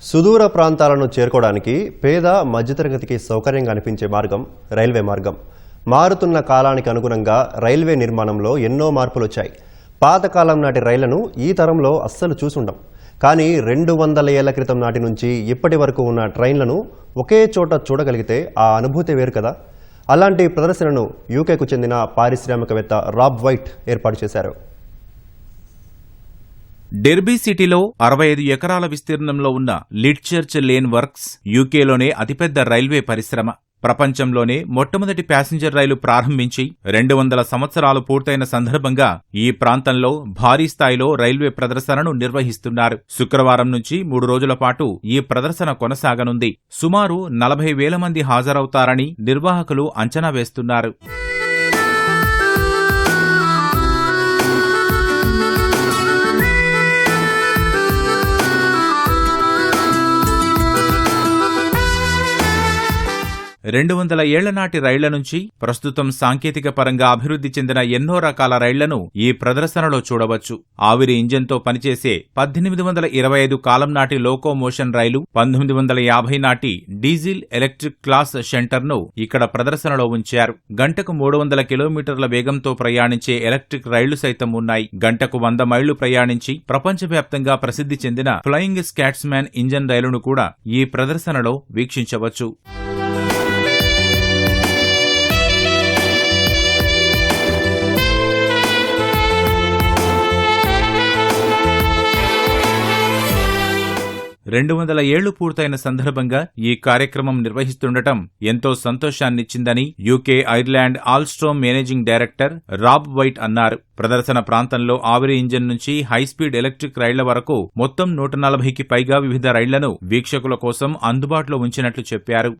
సుదూర ప్రాంతాలను చేరుకోవడానికి పేద మధ్యతరగతికి సౌకర్యంగా అనిపించే మార్గం రైల్వే మార్గం. మారుతున్న కాలానికి అనుగుణంగా రైల్వే నిర్మాణంలో ఎన్నో మార్పులు వచ్చాయి. పాతకాలం నాటి రైళ్లను ఈ తరంలో అస్సలు చూసుండం. కానీ 200 ఏళ్ల క్రితం నాటి నుంచి ఇప్పటి వరకు ఉన్న ట్రైన్లను ఒకే చోట చూడగలిగితే ఆ అనుభూతి వేరు కదా. అలాంటి ప్రదర్శనను యూకేకు చెందిన పారిశ్రామికవేత్త రాబ్ వైట్ ఏర్పాటు చేశారు. డెర్బీ సిటీలో 65 ఎకరాల విస్తీర్ణంలో ఉన్న లిడ్చర్చ్ లేన్ వర్క్స్ యూకేలోనే అతిపెద్ద రైల్వే పరిశ్రమ. ప్రపంచంలోనే మొట్టమొదటి ప్యాసింజర్ రైలు ప్రారంభించి 200 సంవత్సరాలు పూర్తయిన సందర్భంగా ఈ ప్రాంతంలో భారీ స్థాయిలో రైల్వే ప్రదర్శనను నిర్వహిస్తున్నారు. శుక్రవారం నుంచి 3 రోజుల పాటు ఈ ప్రదర్శన కొనసాగనుంది. సుమారు 40,000 మంది హాజరవుతారని నిర్వాహకులు అంచనా వేస్తున్నారు. "200 ఏళ్ల నాటి రైళ్ల నుంచి ప్రస్తుతం సాంకేతిక పరంగా అభివృద్ధి చెందిన ఎన్నో రకాల రైళ్లను ఈ ప్రదర్శనలో చూడవచ్చు. ఆవిరి ఇంజన్తో పనిచేసే 1825 కాలం నాటి లోకోమోషన్ రైలు, 1950 నాటి డీజిల్ ఎలక్ట్రిక్ క్లాస్ షెంటర్ను ఇక్కడ ప్రదర్శనలో ఉంచారు. గంటకు 300 కిలోమీటర్ల వేగంతో ప్రయాణించే ఎలక్ట్రిక్ రైళ్లు సైతం ఉన్నాయి. గంటకు 100 మైళ్లు ప్రయాణించి ప్రపంచవ్యాప్తంగా ప్రసిద్ధి చెందిన ఫ్లయింగ్ స్కాట్స్మ్యాన్ ఇంజన్ రైలును కూడా ఈ ప్రదర్శనలో వీక్షించవచ్చు. "200 ఏళ్లు పూర్తయిన సందర్భంగా ఈ కార్యక్రమం నిర్వహిస్తుండటం ఎంతో సంతోషాన్నిచ్చిందని UK Ireland Alstom managing director Rob White అన్నారు. ప్రదర్శన ప్రాంతంలో ఆవిరి ఇంజన్ నుంచి హైస్పీడ్ ఎలక్ట్రిక్ రైళ్ల వరకు మొత్తం 140కి పైగా వివిధ రైళ్లను వీక్షకుల కోసం అందుబాటులో ఉంచినట్లు చెప్పారు.